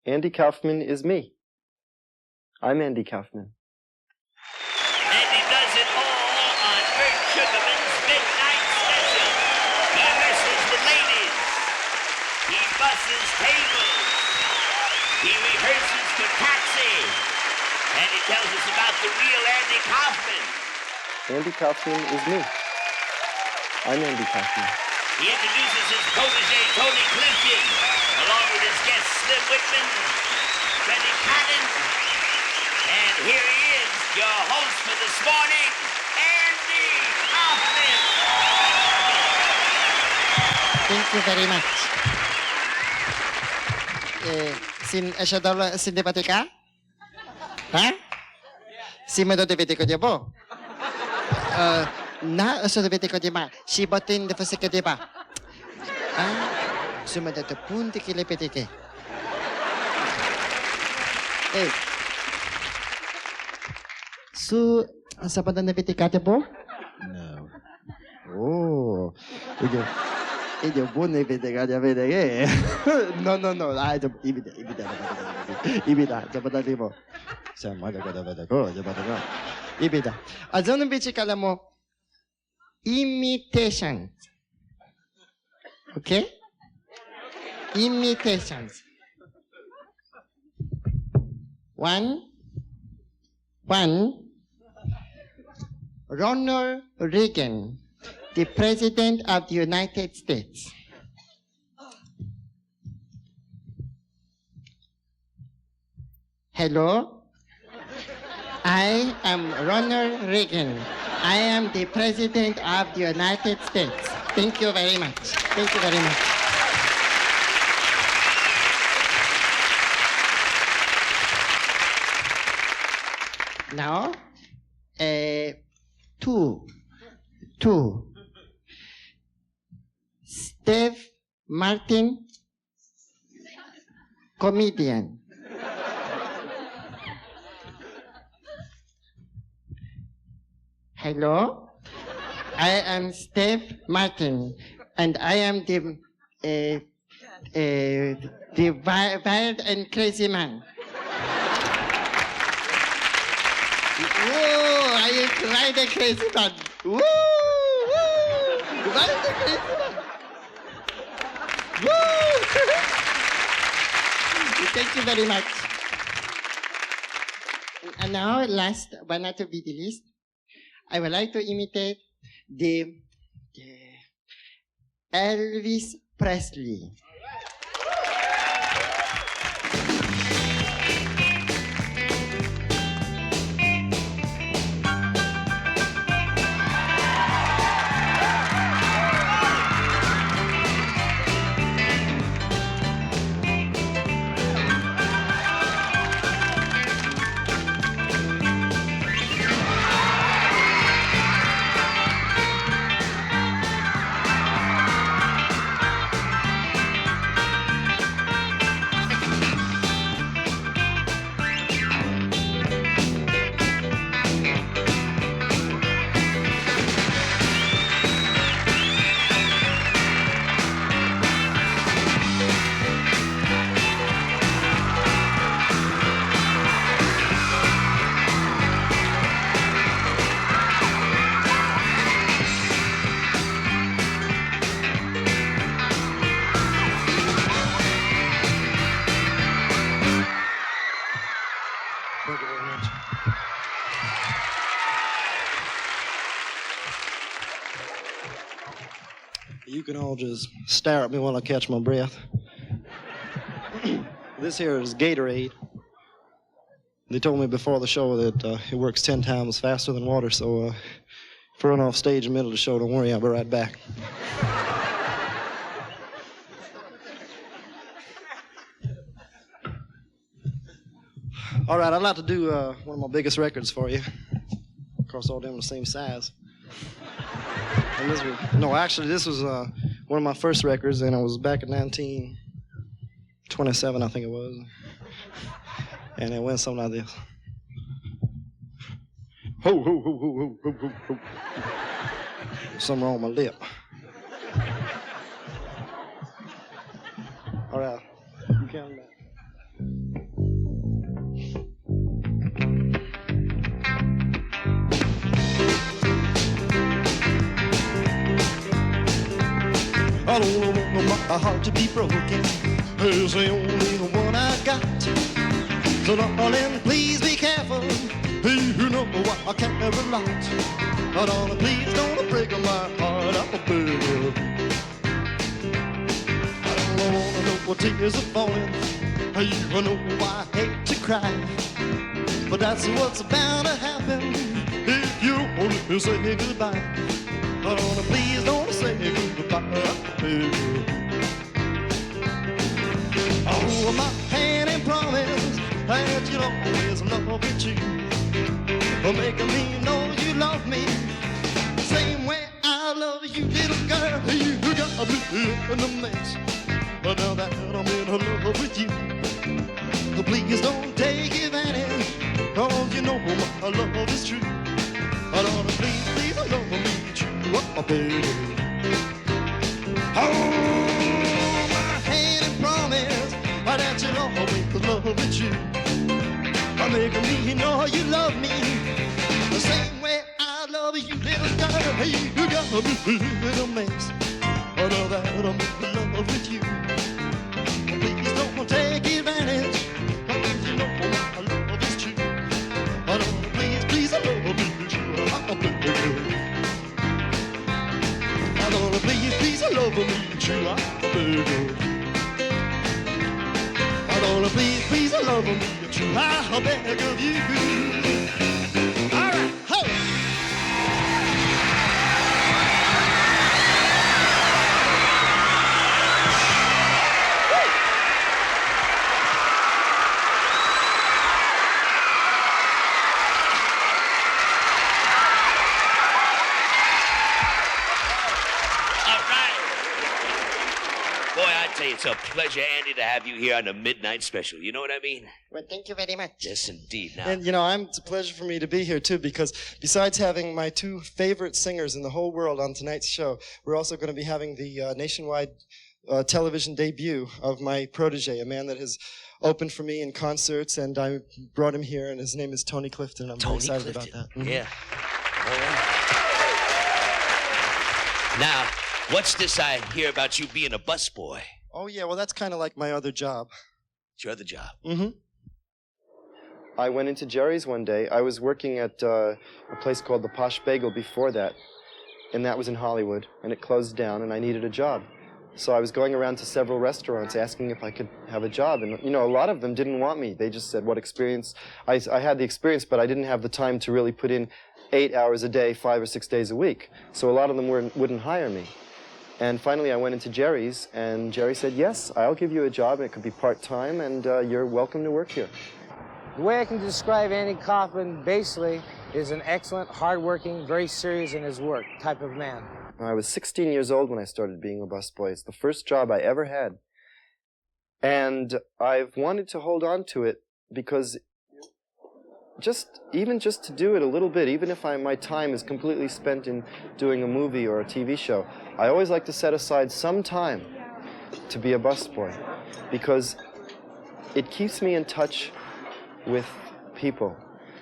Andy Kaufman is me. I'm Andy Kaufman. And he does it all on Burt Sugarman's Midnight Special. He wrestles the ladies. He busses tables. He rehearses for Taxi. And he tells us about the real Andy Kaufman. Andy Kaufman is me. I'm Andy Kaufman. He introduces his protege, Tony Clifton, along with his guest, Slim Whitman, Freddie Cannon. And here he is, your host for this morning, Andy Kaufman. Thank you very much. Si debatika? Ha? Si medotibiti ko po. Na usodibiti ko ma. Si botin de fasika ba? Sumadata punti kilepetike. So, sa padan na pitikate po? No. Oh. Io buone pitikate avete che? No. Ibida, sapatati po. Sama da ko, sapatati. Ibida. Azon pitikala mo imitation. Okay? Imitations. One. Ronald Reagan, the President of the United States. Hello? I am Ronald Reagan. I am the President of the United States. Thank you very much. Thank you very much. Now, two. Steve Martin, comedian. Hello, I am Steve Martin, and I am the wild and crazy man. Whoa, I am wild and crazy man. Woo, wild and crazy man. Woo. Thank you very much. And now, last but not to be the least, I would like to imitate the Elvis Presley. You can all just stare at me while I catch my breath. This here is Gatorade. They told me before the show that it works 10 times faster than water, so if I run off stage in the middle of the show, don't worry, I'll be right back. All right, I'd like to do one of my biggest records for you. Of course, all them the same size. And this was, no, actually, this was one of my first records, and it was back in 1927, I think it was. And it went something like this. Ho, ho, ho, ho, ho, ho, ho, ho. Something wrong with my lip. All right, you count that. I don't want my heart to be broken. It's the only one I got. So darling, please be careful. You know I carry a lot. Oh, darling, please don't break my heart. I beg you. I don't wanna know what tears are falling. You know I hate to cry, but that's what's bound to happen if you only say goodbye. Oh, darling, please don't say goodbye. I beg you. Oh, my hand and promise that you'll always love me too. For making me know you love me the same way I love you, little girl. You got me in a mess, but now that I'm in love with you, please don't take advantage, cause you know my love is true. But oh, please, please love me true, oh baby. Oh, my hand and promise that you'll always love me true. For making me know you love me the same way I love you, little girl. You got me in a mess, but now that I'm in love with you, please don't take advantage, cause you know my love is true. But oh, please, please love me true. Oh, baby. Oh, please, please love me true. Oh, baby. Oh, please, please love me true. I beg of you. All right, ho! Boy, I tell you, it's a pleasure, Andy, to have you here on the Midnight Special. You know what I mean? Well, thank you very much. Yes, indeed. Now, And, you know, it's a pleasure for me to be here, too, because besides having my two favorite singers in the whole world on tonight's show, we're also going to be having the nationwide television debut of my protege, a man that has opened for me in concerts, and I brought him here, and his name is Tony Clifton. I'm very excited about that. Mm-hmm. Yeah. All right. Now, what's this I hear about you being a busboy? Oh, yeah, well, that's kind of like my other job. It's your other job. Mm-hmm. I went into Jerry's one day. I was working at a place called the Posh Bagel before that, and that was in Hollywood, and it closed down, and I needed a job. So I was going around to several restaurants asking if I could have a job, and, you know, a lot of them didn't want me. They just said, what experience? I had the experience, but I didn't have the time to really put in 8 hours a day, 5 or 6 days a week. So a lot of them wouldn't hire me. And finally, I went into Jerry's, and Jerry said, yes, I'll give you a job, and it could be part-time, and you're welcome to work here. The way I can describe Andy Kaufman, basically, is an excellent, hard-working, very serious in his work type of man. I was 16 years old when I started being a busboy. It's the first job I ever had. And I've wanted to hold on to it because even just to do it a little bit, even if my time is completely spent in doing a movie or a TV show, I always like to set aside some time to be a busboy because it keeps me in touch with people.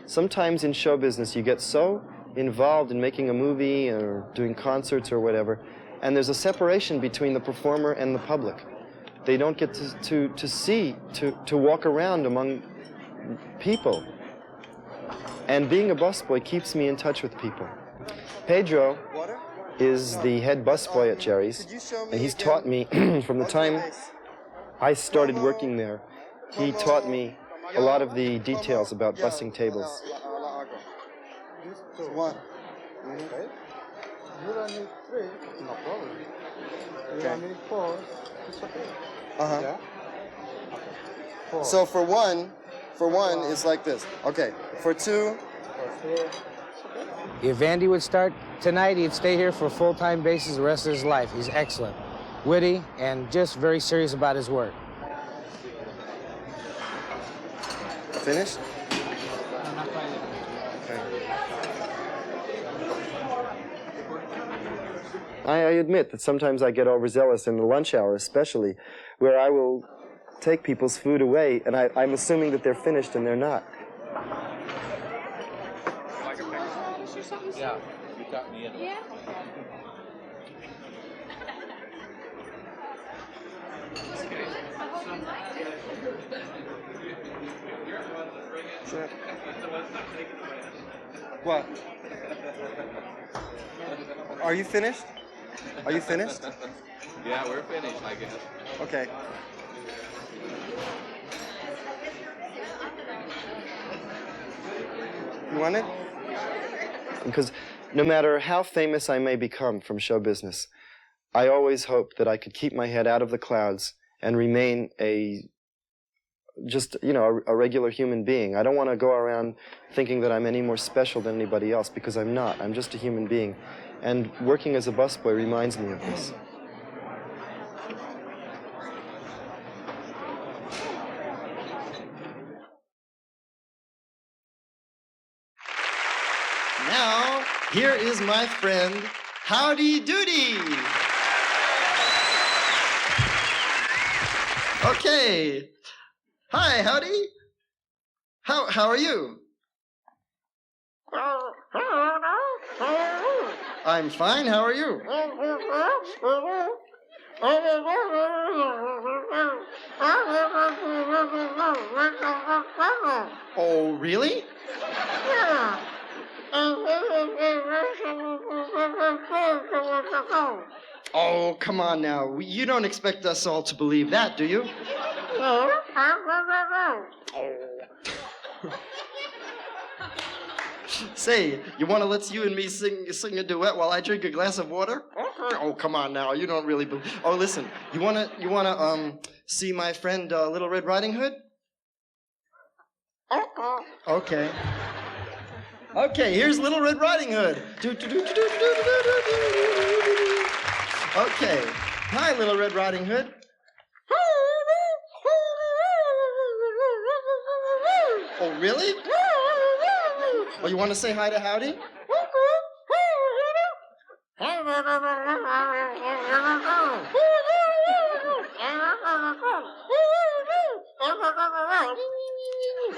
Sometimes in show business you get so involved in making a movie or doing concerts or whatever, and there's a separation between the performer and the public. They don't get to walk around among people. And being a busboy keeps me in touch with people. Pedro is the head busboy at Jerry's, and he's taught me from the time I started working there, he taught me a lot of the details about bussing tables. One. Okay. You don't need 3, no problem. You don't need 4, it's okay. Uh-huh. Yeah? Okay. 4. So for one, it's like this. Okay. For 2. For 3. If Andy would start tonight, he'd stay here for a full-time basis the rest of his life. He's excellent, witty, and just very serious about his work. Finished? I admit that sometimes I get overzealous in the lunch hour, especially, where I will take people's food away, and I'm assuming that they're finished and they're not. Yeah, you got me in. Yeah. What? Are you finished? Are you finished? Yeah, we're finished, I guess. Okay. You want it? Because no matter how famous I may become from show business, I always hoped that I could keep my head out of the clouds and remain a regular human being. I don't want to go around thinking that I'm any more special than anybody else, because I'm not. I'm just a human being. And working as a busboy reminds me of this. Now, here is my friend, Howdy Doody. Okay. Hi, Howdy. How are you? I'm fine. How are you? Oh, really? Oh, come on now. You don't expect us all to believe that, do you? Say, you want to let you and me sing a duet while I drink a glass of water? Oh, come on now. You don't really believe. Oh, listen. You wanna see my friend Little Red Riding Hood? Okay. Okay, here's Little Red Riding Hood. Okay. Hi, Little Red Riding Hood. Oh, really? Oh, you want to say hi to Howdy?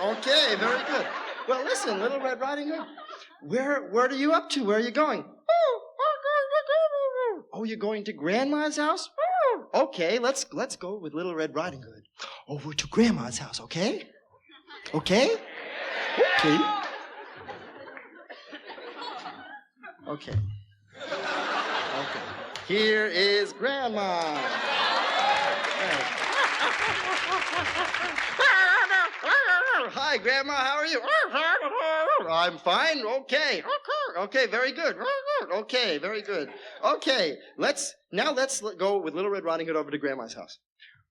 Okay, very good. Well, listen, Little Red Riding Hood, where are you up to? Where are you going? Oh, you're going to Grandma's house? Okay, let's go with Little Red Riding Hood over to Grandma's house, okay? Okay? Okay. Okay. Okay. Here is Grandma. Hi, Grandma. How are you? I'm fine. Okay. Okay, very good. Okay, very good. Okay, let's go with Little Red Riding Hood over to Grandma's house.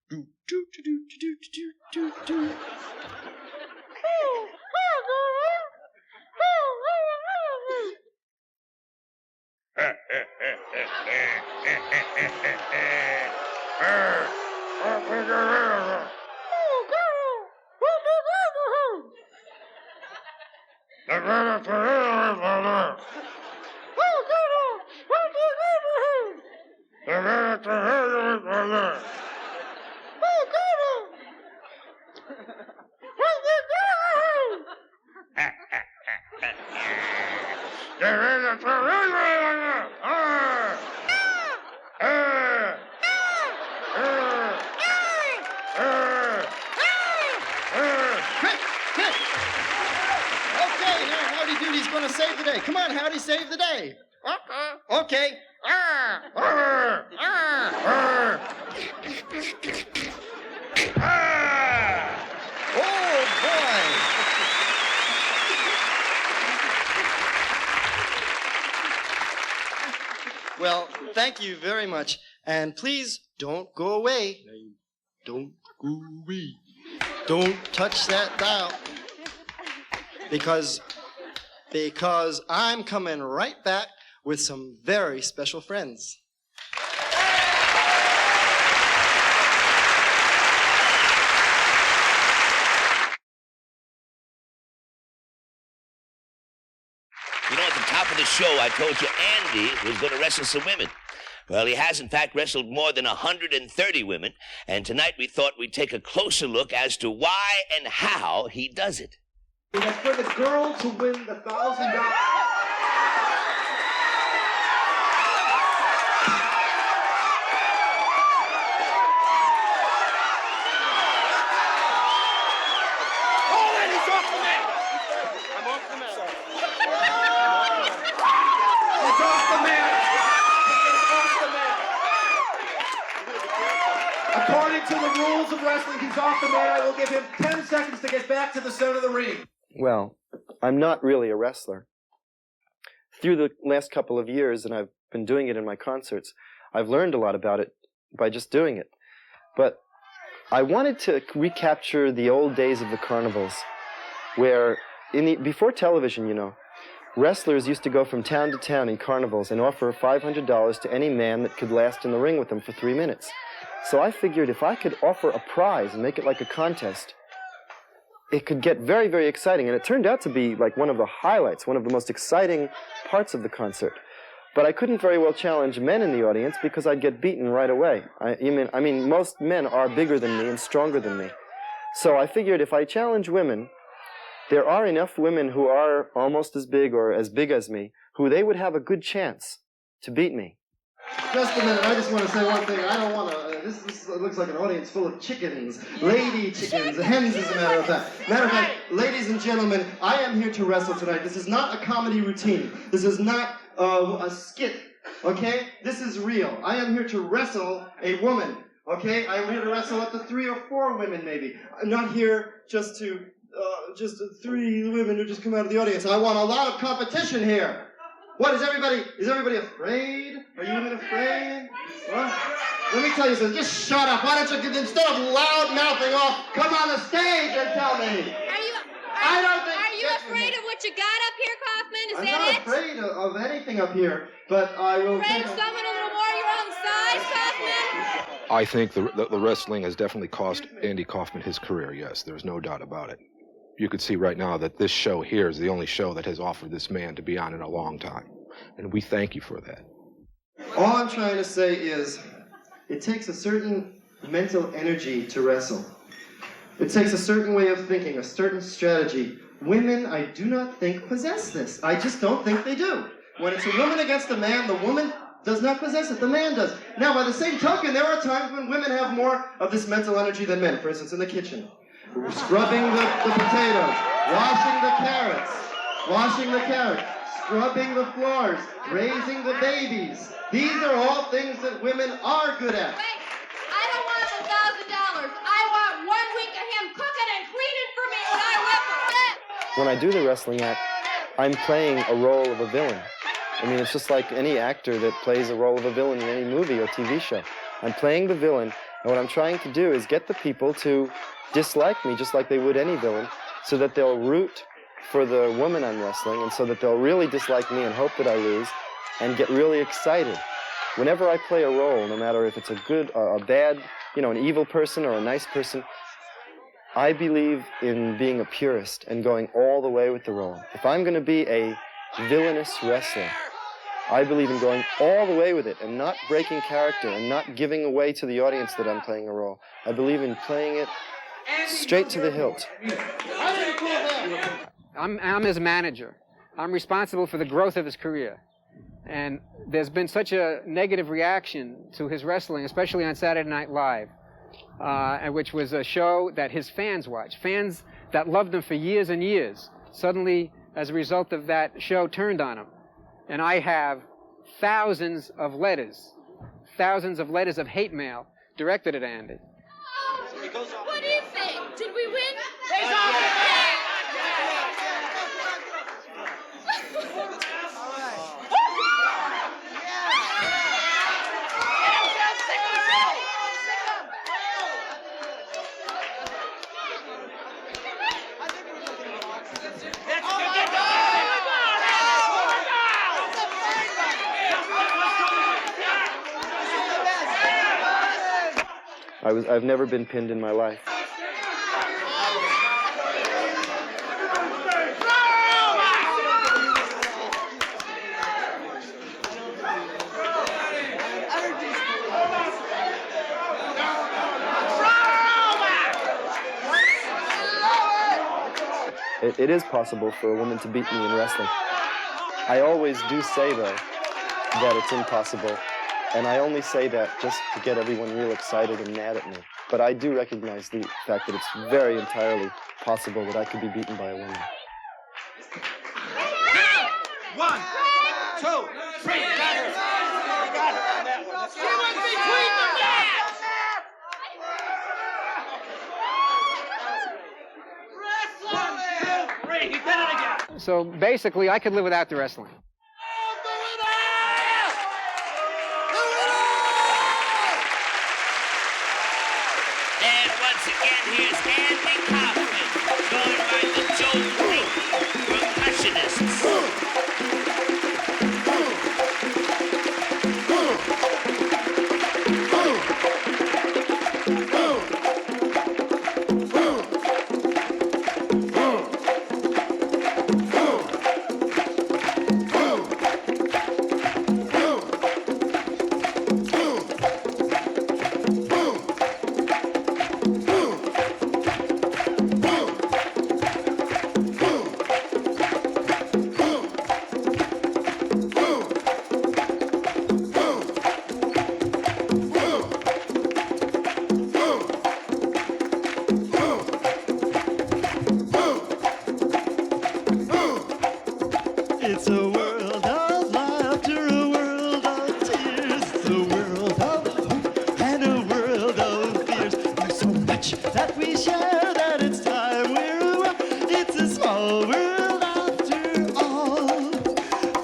Do, do, do, do, do, do, do, do. Save the day. Come on, Howdy, save the day. Okay. Oh, boy. Well, thank you very much. And please don't go away. Don't go away. Don't touch that dial. Because I'm coming right back with some very special friends. You know, at the top of the show, I told you Andy was going to wrestle some women. Well, he has, in fact, wrestled more than 130 women, and tonight we thought we'd take a closer look as to why and how he does it. And for the girl to win the $1,000. wrestling. He's off the mat. I will give him 10 seconds to get back to the center of the ring. Well, I'm not really a wrestler. Through the last couple of years, and I've been doing it in my concerts, I've learned a lot about it by just doing it. But I wanted to recapture the old days of the carnivals, where before television, you know, wrestlers used to go from town to town in carnivals and offer $500 to any man that could last in the ring with them for 3 minutes. So I figured if I could offer a prize and make it like a contest, it could get very, very exciting. And it turned out to be like one of the highlights, one of the most exciting parts of the concert. But I couldn't very well challenge men in the audience because I'd get beaten right away. I mean, most men are bigger than me and stronger than me. So I figured if I challenge women, there are enough women who are almost as big or as big as me, who they would have a good chance to beat me. Just a minute, I just want to say one thing. I don't want to, this looks like an audience full of chickens, lady chickens, hens as a matter of fact. Matter of fact, ladies and gentlemen, I am here to wrestle tonight. This is not a comedy routine. This is not a skit, okay? This is real. I am here to wrestle a woman, okay? I am here to wrestle up to 3 or 4 women maybe. I'm not here just 3 women who just come out of the audience. I want a lot of competition here. What, is everybody afraid? Are you even afraid? What? Let me tell you something, just shut up. Why don't you, instead of loud mouthing off, come on the stage and tell me. Are you afraid of what you got up here, Kaufman? Is I'm that not it? afraid of anything up here, but I will Afraid of someone a little more your own size, Kaufman? I think the wrestling has definitely cost Andy Kaufman his career, yes. There's no doubt about it. You could see right now that this show here is the only show that has offered this man to be on in a long time. And we thank you for that. All I'm trying to say is, it takes a certain mental energy to wrestle. It takes a certain way of thinking, a certain strategy. Women, I do not think, possess this. I just don't think they do. When it's a woman against a man, the woman does not possess it, the man does. Now, by the same token, there are times when women have more of this mental energy than men. For instance, in the kitchen. Scrubbing the potatoes, washing the carrots, scrubbing the floors, raising the babies. These are all things that women are good at. Wait, I don't want $1,000. I want 1 week of him cooking and cleaning for me when I whip. When I do the wrestling act, I'm playing a role of a villain. I mean, it's just like any actor that plays a role of a villain in any movie or TV show. I'm playing the villain, and what I'm trying to do is get the people to dislike me just like they would any villain, so that they'll root for the woman I'm wrestling, and so that they'll really dislike me and hope that I lose and get really excited. Whenever I play a role, no matter if it's a good or a bad, you know, an evil person or a nice person, I believe in being a purist and going all the way with the role. If I'm going to be a villainous wrestler, I believe in going all the way with it and not breaking character and not giving away to the audience that I'm playing a role. I believe in playing it straight to the hilt. I'm his manager. I'm responsible for the growth of his career. And there's been such a negative reaction to his wrestling, especially on Saturday Night Live, which was a show that his fans watched. Fans that loved him for years and years, suddenly, as a result of that show, turned on him. And I have thousands of letters of hate mail directed at Andy. What do you think? Did we win? I've never been pinned in my life. It is possible for a woman to beat me in wrestling. I always do say, though, that it's impossible. And I only say that just to get everyone real excited and mad at me. But I do recognize the fact that it's very entirely possible that I could be beaten by a woman. 1, 2, 3, got her. Got her on that one. She was between the So basically, I could live without the wrestling. And once again, here's Andy Kaufman, going by the Joe Link Percussionists. It's a world of laughter, a world of tears, it's a world of hope and a world of fears. There's so much that we share that it's time we're aware. It's a small world after all.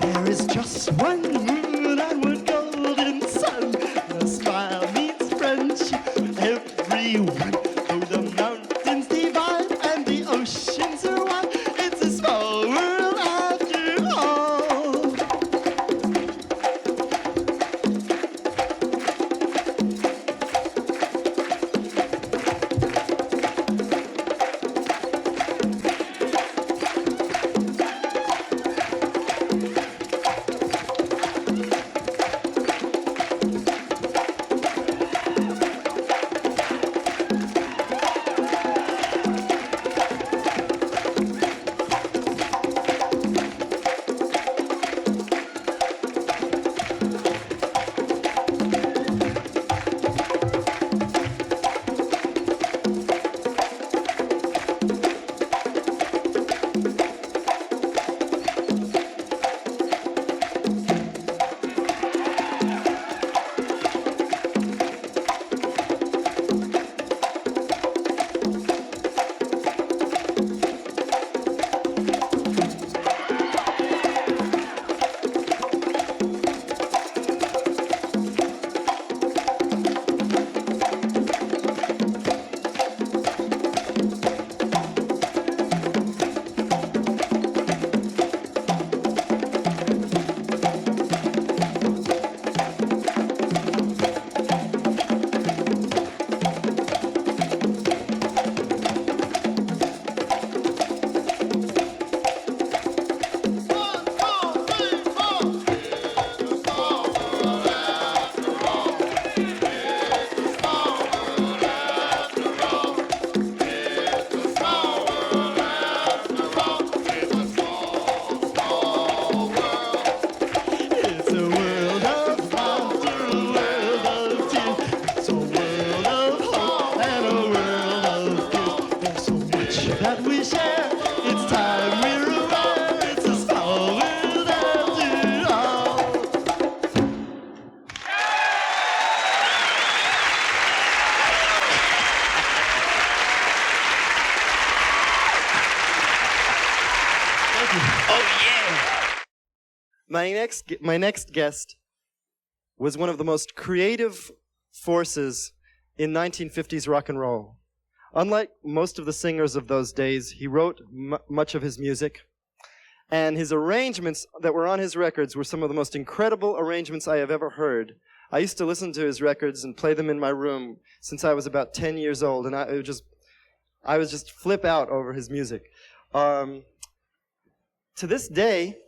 There is just one moon and one golden sun. A smile meets friendship, everyone. Though the mountains divide and the oceans are wide, it's a small world after all. It's a world of laughter, a world of tears. It's a world of hope and a world of fears. There's so much that we share. It's time we're aware. It's a small world after all. Oh, yeah. My next guest was one of the most creative forces in 1950s rock and roll. Unlike most of the singers of those days, he wrote much of his music, and his arrangements that were on his records were some of the most incredible arrangements I have ever heard. I used to listen to his records and play them in my room since I was about 10 years old, and I was just flip out over his music. To this day,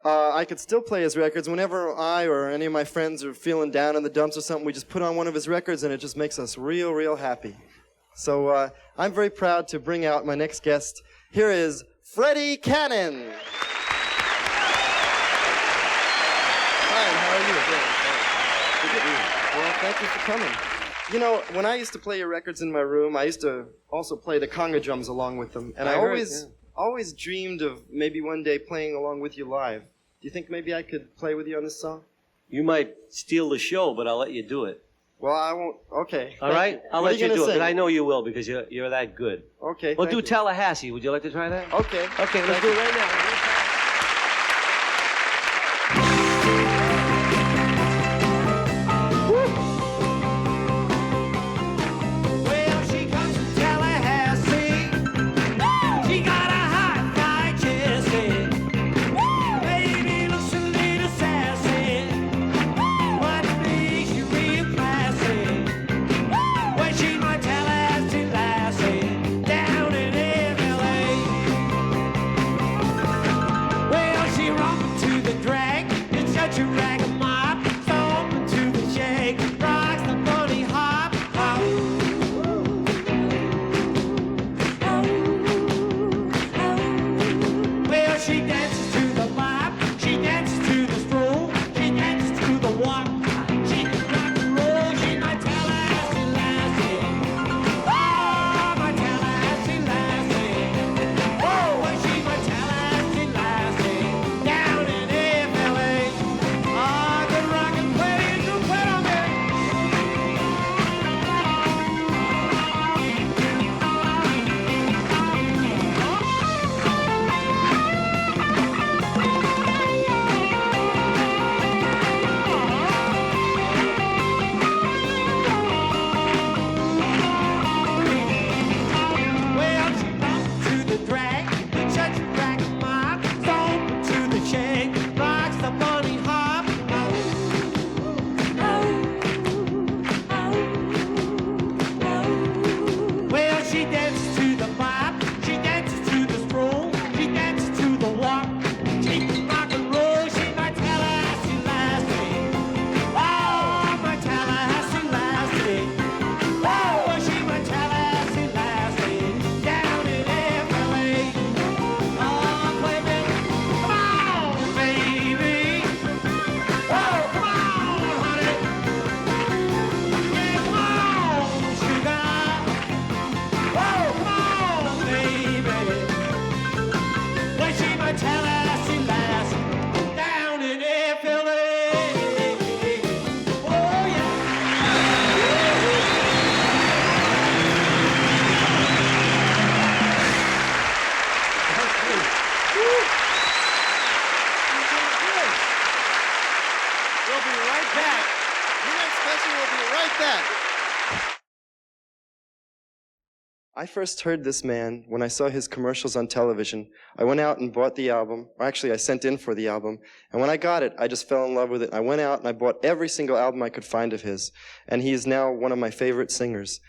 I could still play his records. Whenever I or any of my friends are feeling down in the dumps or something, we just put on one of his records and it just makes us real, real happy. So I'm very proud to bring out my next guest. Here is Freddie Cannon. Hi, how are you? Good. Well, thank you for coming. You know, when I used to play your records in my room, I used to also play the conga drums along with them. And I always dreamed of maybe one day playing along with you live. Do you think maybe I could play with you on this song? You might steal the show, but I'll let you do it. Well, I won't. Okay. All right? You. I'll What let are you gonna do it, sing? but I know you will because you're that good. Okay. We'll thank do you. Tallahassee. Would you like to try that? Okay. Okay, let's do it right now. Well, she comes from Tallahassee. She got a high chesty. Baby looks a little sassy. Might be she real classy. Well, she's my Tallahassee lassie down in LA. Well, she romped to the drag. It's such a rag of mop. Stomping to the shake. Rocks the bunny hop. Hop. Well, she dances to the bop, she dances to the stroll, she dances to the walk, she can rock and roll, she's my Tallahassee lassie. Oh, my Tallahassee lassie. Oh, well, she's my Tallahassee lassie down in FLA. Oh, good rock and play, do play on me. Well, she bumps to the drag, it's such a drag of mop, stomping to the shake, rocks the bunny hop. Well, she dances to the bop, she dances to the stroll, she dances to the walk, she can rock and roll, she's my Tallahassee lassie. Oh, my Tallahassee lassie. Oh, she's my Tallahassee lassie down in FLA. Oh, baby, come on, baby. Oh, come on, honey. Yeah, come on, sugar. Oh, come on, baby. Well, she's my Tallahassee lassie down in FLA. Oh, yeah. We'll be right back. You next special will be right back. I first heard this man when I saw his commercials on television. I went out and bought the album. Or actually, I sent in for the album. And when I got it, I just fell in love with it. I went out and I bought every single album I could find of his. And he is now one of my favorite singers.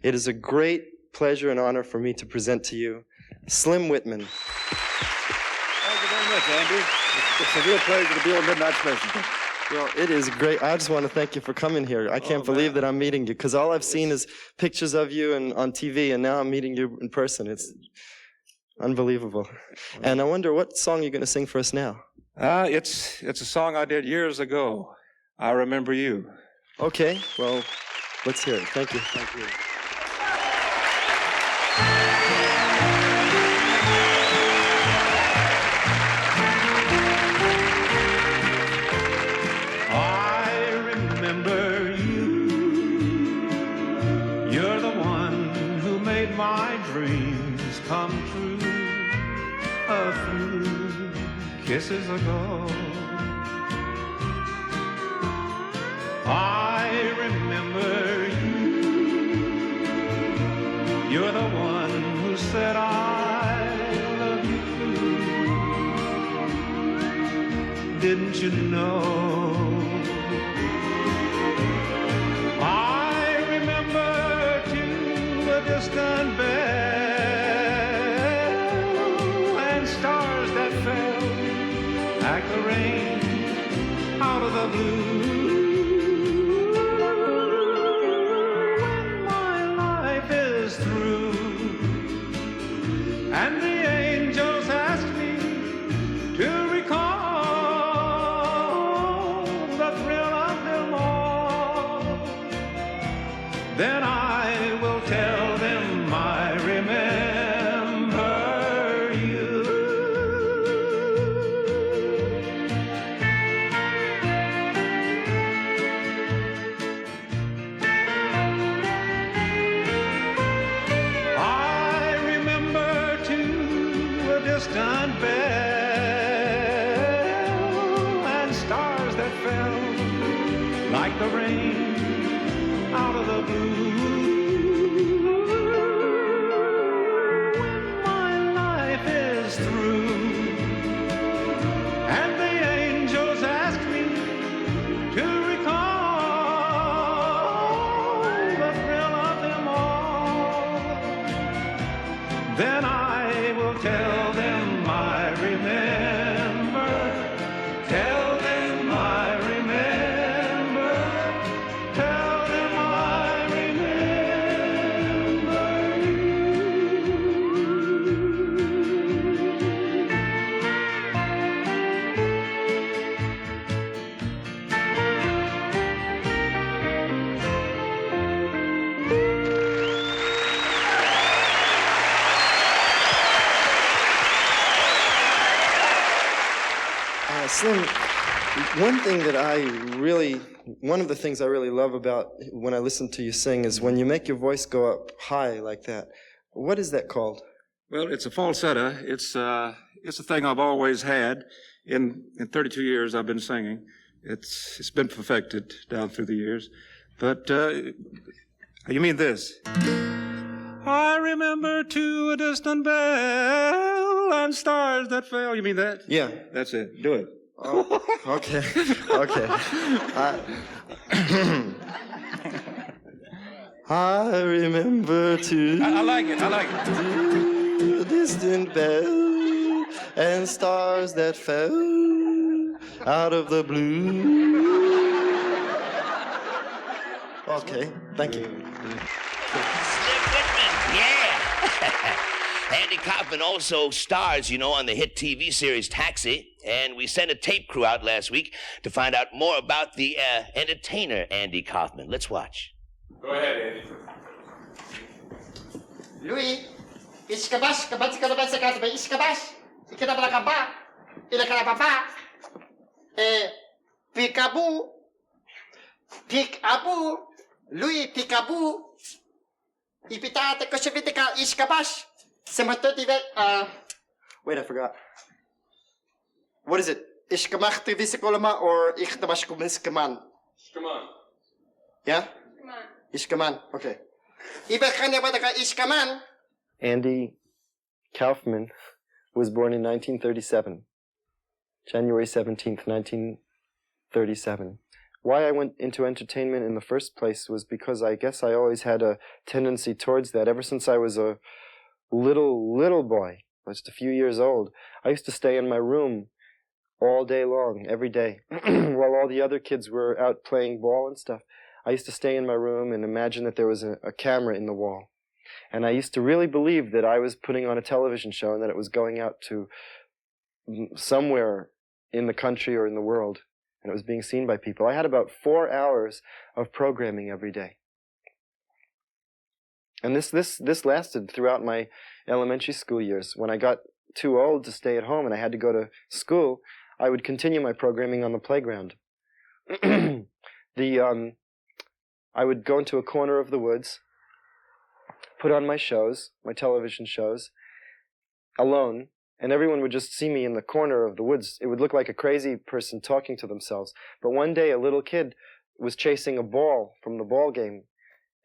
It is a great pleasure and honor for me to present to you Slim Whitman. Thank you very much, Andy. It's a real pleasure to be on Midnight Special. Well, it is great. I just want to thank you for coming here. I can't believe that I'm meeting you, because all I've seen is pictures of you and on TV, and now I'm meeting you in person. It's unbelievable. And I wonder, what song you're going to sing for us now? It's a song I did years ago. I Remember You. Okay, well, let's hear it. Thank you. Thank you. I remember you. You're the one who made my dreams come true a few kisses ago. I remember you. You're the one who said I love you too. Didn't you know? I remember too a distant bell and stars that fell like the rain out of the blue. When my life is through and the angels ask me to recall the thrill of them all, then I will tell them I remember you. distant bell and stars that fell like the rain out of the blue. When my life is through and the angels ask me to recall the thrill of them all, then I will tell them I remember. Tell them I remember. Tell them I remember you. Slim, one of the things I really love about when I listen to you sing is when you make your voice go up high like that. What is that called? Well, it's a falsetto. It's a thing I've always had. In 32 years I've been singing. It's been perfected down through the years. But you mean this? I remember to a distant bell and stars that fell. You mean that? Yeah. That's it. Do it. Oh, okay. Okay. I remember to. I like it. I like it. To a distant bell and stars that fell out of the blue. Okay. Thank you. Slim Whitman, yeah. Andy Kaufman also stars, you know, on the hit TV series Taxi, and we sent a tape crew out last week to find out more about the entertainer Andy Kaufman. Let's watch. Go ahead, Andy. Louis, iskabash, kabatsi kalabasa kasba, iskabash, ikidabla kaba, ilakalababa, peekaboo, peekaboo, Louis, peekaboo, ipitate koshavitika, iskabash, sematorive, Wait, I forgot. What is it? Ishkamach tivisakolama or ichtamashkumiskaman? Ishkaman. Yeah? Ishkaman. Okay. Ishkaman. Andy Kaufman was born in 1937. January 17th, 1937. Why I went into entertainment in the first place was because I guess I always had a tendency towards that. Ever since I was a little boy, just a few years old, I used to stay in my room all day long, every day, while all the other kids were out playing ball and stuff. I used to stay in my room and imagine that there was a camera in the wall. And I used to really believe that I was putting on a television show and that it was going out to somewhere in the country or in the world, and it was being seen by people. I had about 4 hours of programming every day. And this lasted throughout my elementary school years. When I got too old to stay at home and I had to go to school, I would continue my programming on the playground. I would go into a corner of the woods, put on my shows, my television shows, alone, and everyone would just see me in the corner of the woods. It would look like a crazy person talking to themselves. But one day a little kid was chasing a ball from the ball game,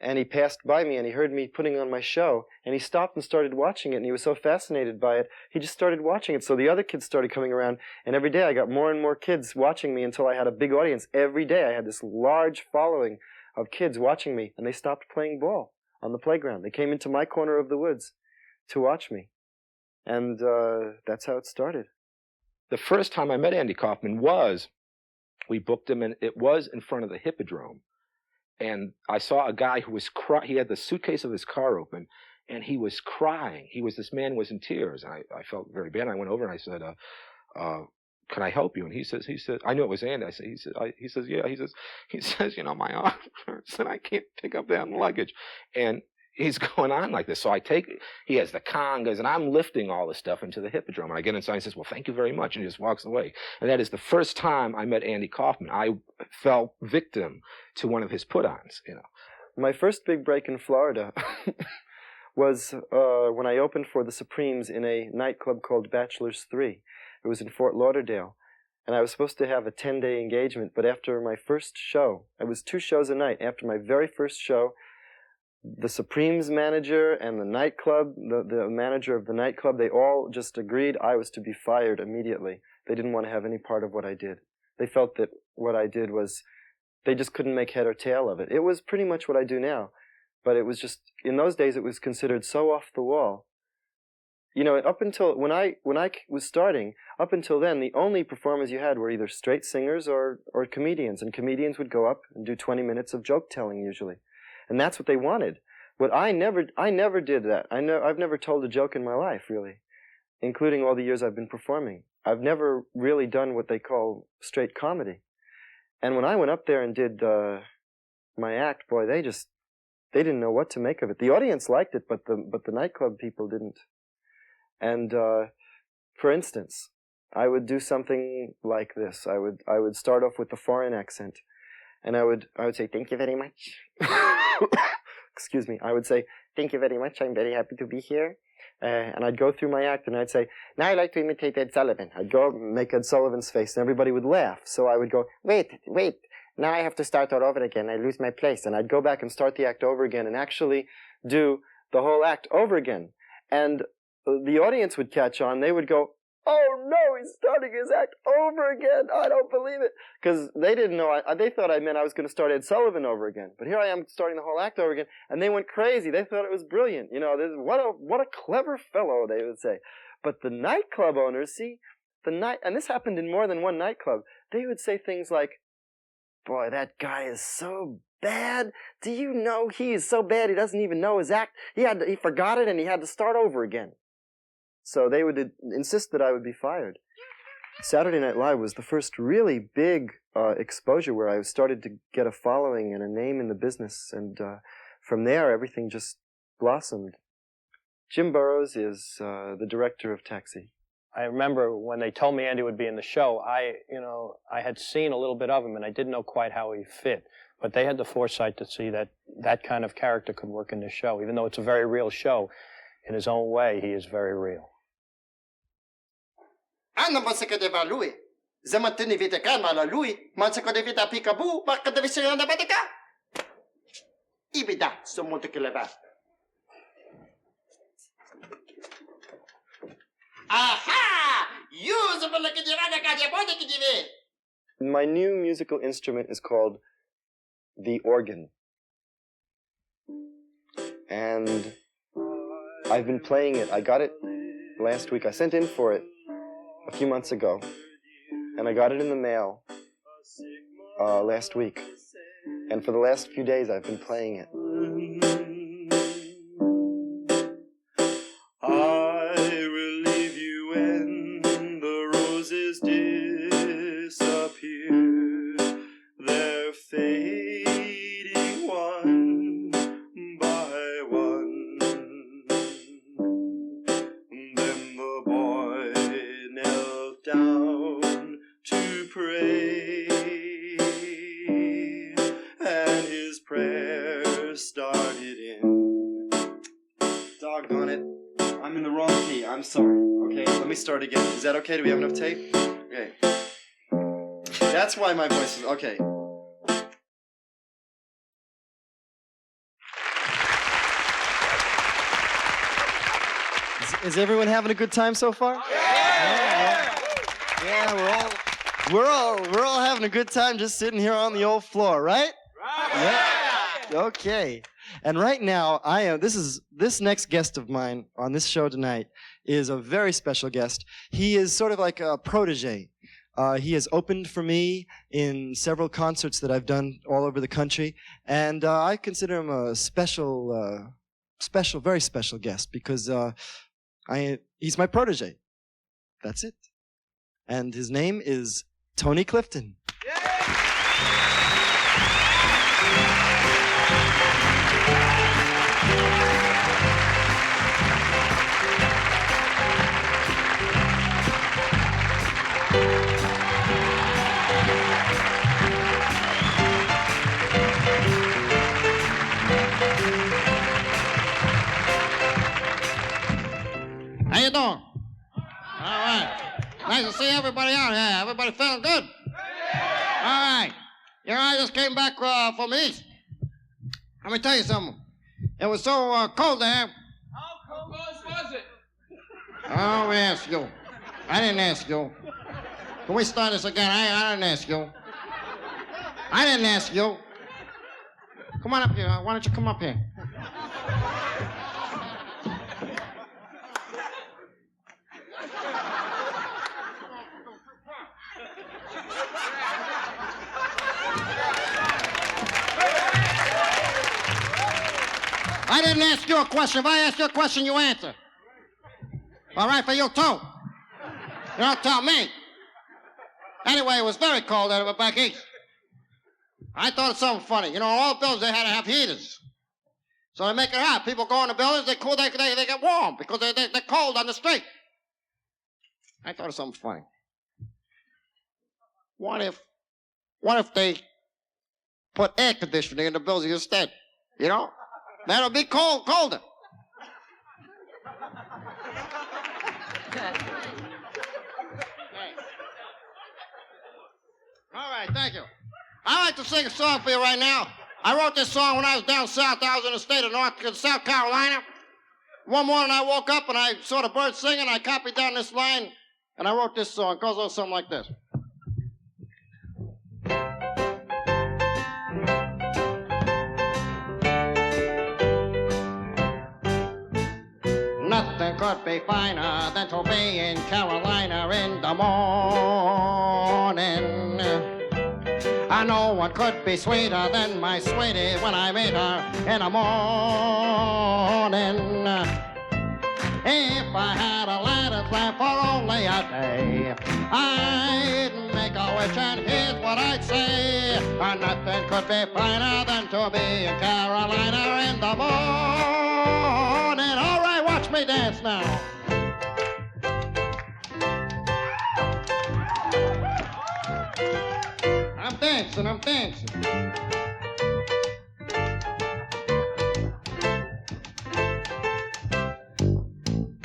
and he passed by me and he heard me putting on my show, and he stopped and started watching it, and he was so fascinated by it, he just started watching it. So the other kids started coming around, and every day I got more and more kids watching me until I had a big audience. Every day I had this large following of kids watching me, and they stopped playing ball on the playground. They came into my corner of the woods to watch me, and that's how it started. The first time I met Andy Kaufman we booked him, and it was in front of the Hippodrome. And I saw a guy who was he had the suitcase of his car open, and he was crying. This man was in tears. And I felt very bad. I went over and I said, can I help you? And he says, I knew it was Andy. He says, yeah. He says, you know, my arm hurts and I can't pick up that luggage. And he's going on like this. So he has the congas, and I'm lifting all this stuff into the Hippodrome. And I get inside and he says, well, thank you very much. And he just walks away. And that is the first time I met Andy Kaufman. I fell victim to one of his put-ons, you know. My first big break in Florida was when I opened for the Supremes in a nightclub called Bachelor's 3. It was in Fort Lauderdale. And I was supposed to have a 10-day engagement, but after my first show, it was 2 shows a night. After my very first show, the Supremes manager and the nightclub, the manager of the nightclub, they all just agreed I was to be fired immediately. They didn't want to have any part of what I did. They felt that what I did was, they just couldn't make head or tail of it. It was pretty much what I do now, but it was just, in those days it was considered so off the wall. You know, up until, when I was starting, up until then, the only performers you had were either straight singers or comedians, and comedians would go up and do 20 minutes of joke telling usually. And that's what they wanted. But I never did that. I've never told a joke in my life, really, including all the years I've been performing. I've never really done what they call straight comedy. And when I went up there and did my act, boy, they didn't know what to make of it. The audience liked it, but the nightclub people didn't. And for instance, I would do something like this. I would start off with the foreign accent, and I would say, "Thank you very much." Excuse me. I would say, "Thank you very much. I'm very happy to be here." And I'd go through my act, and I'd say, "Now I like to imitate Ed Sullivan." I'd go make Ed Sullivan's face, and everybody would laugh. So I would go, "Wait. Now I have to start all over again. I lose my place." And I'd go back and start the act over again and actually do the whole act over again. And the audience would catch on. They would go, "Oh no, he's starting his act over again. I don't believe it." Because they didn't know, they thought I meant I was going to start Ed Sullivan over again. But here I am starting the whole act over again, and they went crazy. They thought it was brilliant. You know, what a clever fellow, they would say. But the nightclub owners, see, and this happened in more than one nightclub, they would say things like, "Boy, that guy is so bad. Do you know he is so bad he doesn't even know his act? He forgot it and he had to start over again." So they would insist that I would be fired. Saturday Night Live was the first really big exposure where I started to get a following and a name in the business, and from there everything just blossomed. Jim Burrows is the director of Taxi. I remember when they told me Andy would be in the show, I had seen a little bit of him and I didn't know quite how he fit. But they had the foresight to see that that kind of character could work in this show. Even though it's a very real show, in his own way, he is very real. Ano ba sa kadeva lui? Zaman tinivita ka mala lui, man sa kadevita pikabu, baka devisa na batika. Ibida sumunto kilaba. Aha! Use ba la kadeva na kadeva na kadeve. My new musical instrument is called the organ. And I've been playing it. I got it last week. I sent in for it a few months ago, and I got it in the mail last week. And for the last few days, I've been playing it. I will leave you when the roses disappear. They're fading one by one. Then the boy knelt down to pray, and his prayer started in. Doggone it. I'm in the wrong key. I'm sorry. Okay, let me start again. Is that okay? Do we have enough tape? Okay. That's why my voice is... Okay. Is everyone having a good time so far? Yeah, we're all having a good time just sitting here on the old floor, right? Yeah. Okay. And right now, this next guest of mine on this show tonight is a very special guest. He is sort of like a protege. He has opened for me in several concerts that I've done all over the country, and I consider him a very special guest because he's my protege. That's it. And his name is Tony Clifton. How you doing? All right. Nice to see everybody out here. Everybody feeling good? All right. You know, I just came back from the East. Let me tell you something. It was so cold there. How cold was it? Oh, we asked you. I didn't ask you. Can we start this again? I didn't ask you. I didn't ask you. Come on up here. Why don't you come up here? I didn't ask you a question. If I ask you a question, you answer. All right, for you too. You don't tell me. Anyway, it was very cold out back east. I thought of something funny. You know, all buildings, they had to have heaters. So they make it hot. People go in the buildings, they cool, they get warm because they're cold on the street. I thought of something funny. What if they put air conditioning in the buildings instead? You know? That'll be colder. All right, thank you. I'd like to sing a song for you right now. I wrote this song when I was down south. I was in the state of South Carolina. One morning I woke up and I saw the birds singing. I copied down this line and I wrote this song. It goes a little something like this. Nothing could be finer than to be in Carolina in the morning. No one could be sweeter than my sweetie when I meet her in the morning. If I had a lattice lamp for only a day, I'd make a wish and here's what I'd say. Nothing could be finer than to be in Carolina in the morning. All right, watch me dance now. I'm dancing.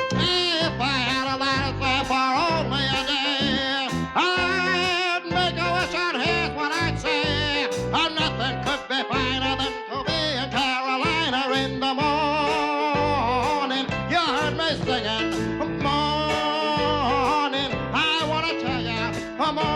If I had a lattice lamp for only a day, I'd make a wish and here's what I'd say. Nothing could be finer than to be in Carolina in the morning. You heard me singing, morning. I want to tell you, morning.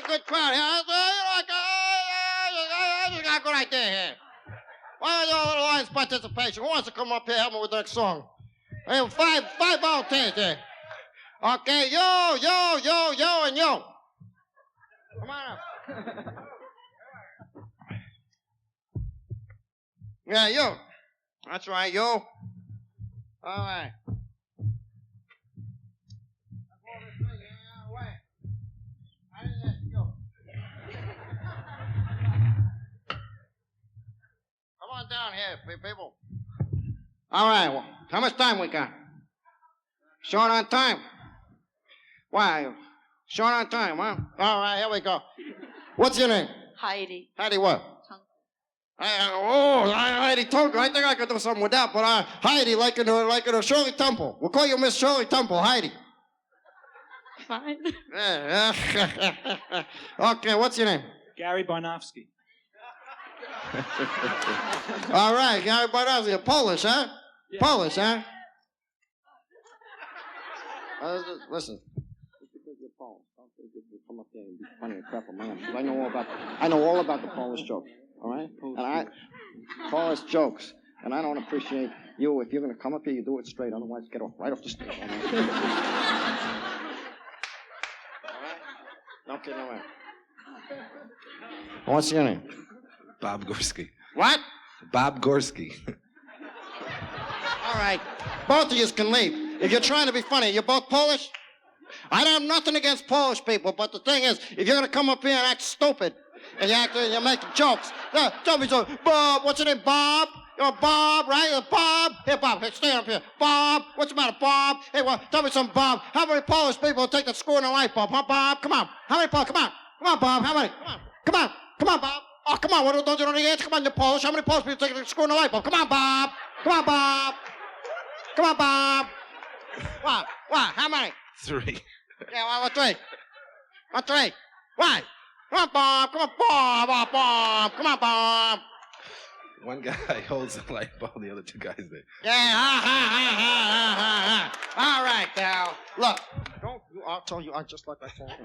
Good crowd here. I just got a good idea here. Why don't you do a little audience participation? Who wants to come up here and help me with the next song? I have five volunteers here. Okay, yo, and yo. Come on up. Yeah, yo. That's right, yo. All right. Down here, people. All right, well, how much time we got? Short on time. Why? Short on time, huh? All right, here we go. What's your name? Heidi. Heidi what? Heidi Tonka. I think I could do something with that, but Heidi, like in a Shirley Temple. We'll call you Miss Shirley Temple, Heidi. Fine. Yeah. Okay, what's your name? Gary Barnofsky. All right, Gary Barnofsky. You're Polish, huh? Yeah. Polish, huh? Listen. Just because you're Polish, don't think you come up there and be funny and crap a man. I know all about the Polish jokes. All right? Polish jokes. And I don't appreciate you. If you're going to come up here, you do it straight. Otherwise, get right off the stage. All right? Don't get away. What's your name? Bob Gorski. What? Bob Gorski. All right. Both of you can leave. If you're trying to be funny, you're both Polish? I don't have nothing against Polish people, but the thing is, if you're going to come up here and act stupid, and you're making jokes, don't be so, Bob, what's your name, Bob? You're Bob, right? You're Bob? Here, Bob, hey, stay up here. Bob, what's the matter, Bob? Hey, well, tell me something, Bob. How many Polish people take the screw in the light bulb, huh, Bob? Come on. How many Polish? Come on. Come on, Bob. How many? Come on. Come on. Come on, Bob. Oh, come on. What, don't you know the answer? Come on, you're Polish. How many Polish people take the screw in the light bulb? Come on, Bob. Come on, Bob. Come on, Bob. What? How many? 3. Yeah, what, 3? What, 3? Why? Come on, Bob. Come on, Bob. Oh, Bob. Come on, Bob. One guy holds the light bulb, the other 2 guys there. Yeah, All right, now. Look, I'll tell you, just like I told you.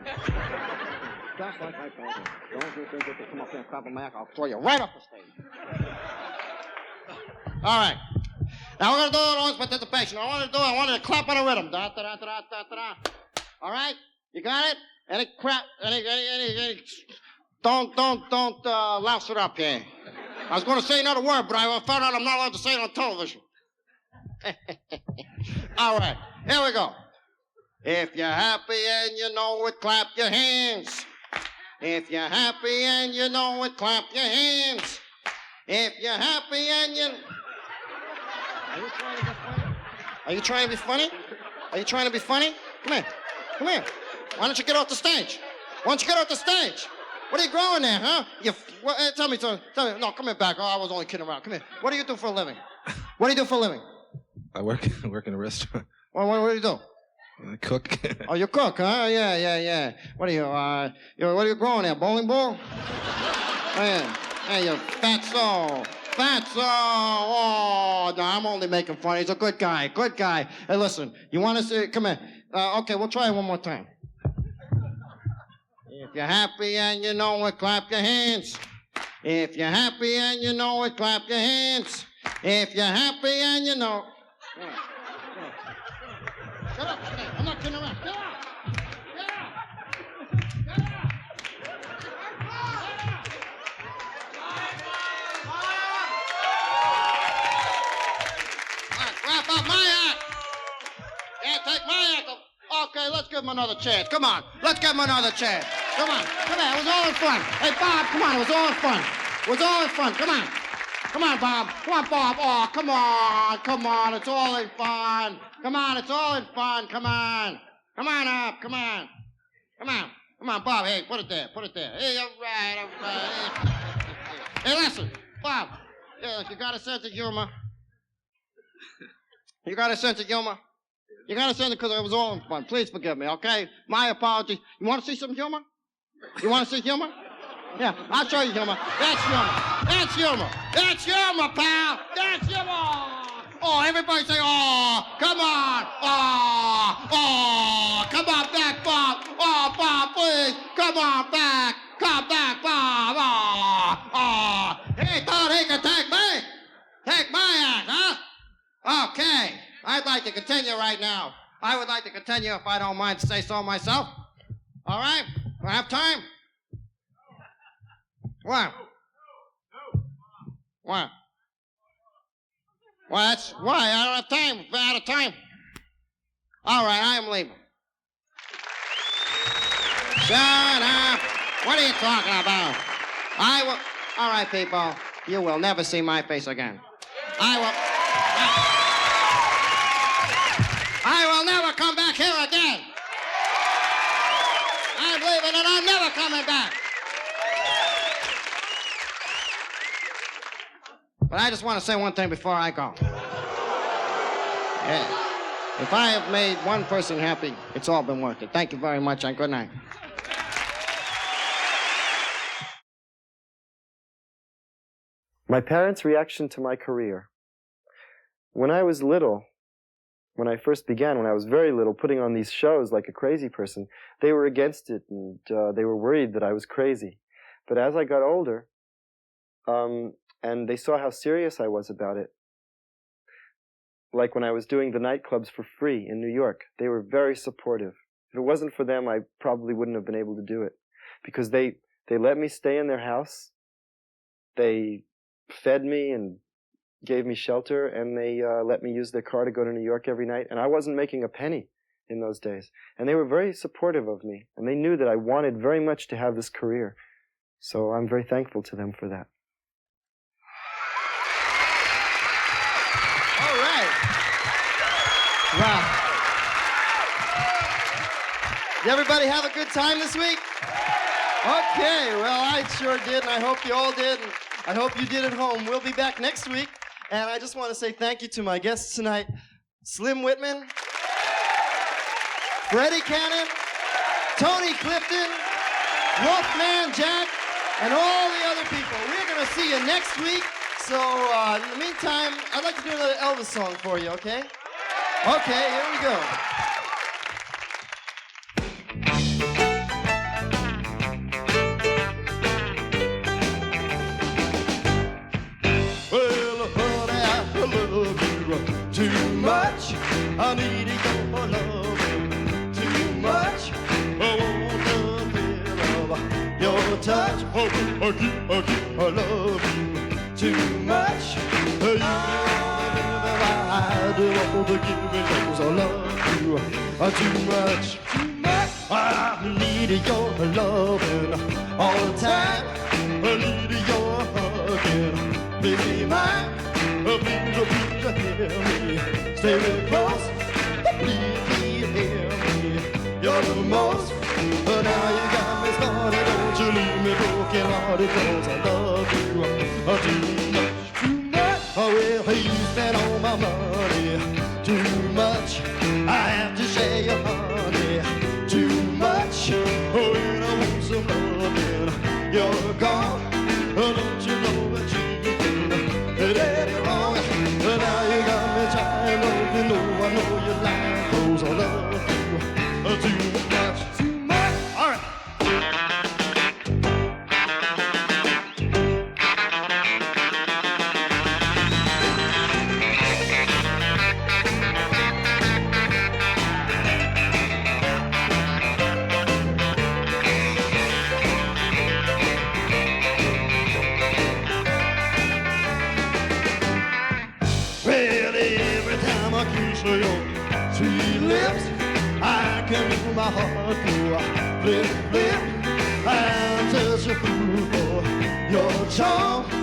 Just like I told you. Don't you think you can come up here and crap a Mac, I'll throw you right off the stage. All right. Now we're going to do it on participation. I wanted to clap on a rhythm. Da, da, da, da, da, da, da. All right? You got it? Any crap, don't louse it up here. I was going to say another word, but I found out I'm not allowed to say it on television. All right, here we go. If you're happy and you know it, clap your hands. If you're happy and you know it, clap your hands. If you're happy and you... Are you trying to be funny? Are you trying to be funny? Come here. Come here. Why don't you get off the stage? Why don't you get off the stage? What are you growing there, huh? Tell me. No, come here back. Oh, I was only kidding around. Come here. What do you do for a living? What do you do for a living? I work in a restaurant. Well, what do you do? I cook. Oh, you cook, huh? Yeah. What are you, what are you growing there? Bowling ball? Hey, you fatso. Oh, no, I'm only making fun. He's a good guy. Hey, listen, you want to see? Come here. Okay, we'll try it one more time. If you're happy and you know it, clap your hands. If you're happy and you know it, clap your hands. If you're happy and you know... Shut up. I'm not kidding around. Get out. Wrap up my act. Yeah, take my act. Okay, let's give him another chance. Come on. Let's give him another chance. Come on. It was all in fun. Hey, Bob, come on. It was all in fun. Come on. Come on, Bob. Come on, Bob. Oh, come on. It's all in fun. Come on, it's all in fun. Come on. Come on up. Come on, Bob. Hey, put it there. Hey, all right. Hey, listen, Bob. Yeah, you got a sense of humor. You got a sense of humor because it was all in fun. Please forgive me, okay? My apologies. You want to see some humor? You want to see humor? Yeah, I'll show you humor. That's humor, pal. That's humor. Oh, everybody say, oh, come on. Oh, come on back, Bob. Oh, Bob, please. Come on back. Come back, Bob. Oh. He thought he could take me. Take my ass, huh? Okay. I'd like to continue right now. I would like to continue if I don't mind to say so myself. All right? Do I have time? What? What? Well, that's why. I don't have time. We're out of time. All right, I am leaving. Shut up. What are you talking about? All right, people. You will never see my face again. I will never come back here again. I'm leaving and I'm never coming back. But I just want to say one thing before I go. Yeah. If I have made one person happy, it's all been worth it. Thank you very much and good night. My parents' reaction to my career. When I was little, when I first began, when I was very little, putting on these shows like a crazy person, they were against it and they were worried that I was crazy. But as I got older, and they saw how serious I was about it, like when I was doing the nightclubs for free in New York, they were very supportive. If it wasn't for them, I probably wouldn't have been able to do it, because they They let me stay in their house. They fed me and gave me shelter, and they let me use their car to go to New York every night. And I wasn't making a penny in those days. And they were very supportive of me. And they knew that I wanted very much to have this career. So I'm very thankful to them for that. All right. Wow. Did everybody have a good time this week? Okay, well, I sure did, and I hope you all did, and I hope you did at home. We'll be back next week, and I just want to say thank you to my guests tonight, Slim Whitman, Freddie Cannon, Tony Clifton, Wolfman Jack, and all the other people. We're going to see you next week, so in the meantime, I'd like to do another Elvis song for you, okay? Okay, here we go. Too much, I need your love. Too much, I want the thrill of your touch. I love you. Too much, you I do all the giving 'cause I love you. Too much, I need your loving all the time. I need your hugging, baby mine. Please hear me. Stay real close. Please hear me. You're the most. But now you got me started. Don't you leave me broken hearted 'cause I love you too much. Too much. Oh, well, you spend all my money. Too much. I have to share your honey. Too much. Oh, when I want some loving, you're gone. Oh, don't you know that you did it wrong? But now you got me trying, don't you know I know you're lying, 'cause I love you too much, too much. All right. Your sweet lips, I can feel my heart go flip, flip. I'm such a fool for your charm.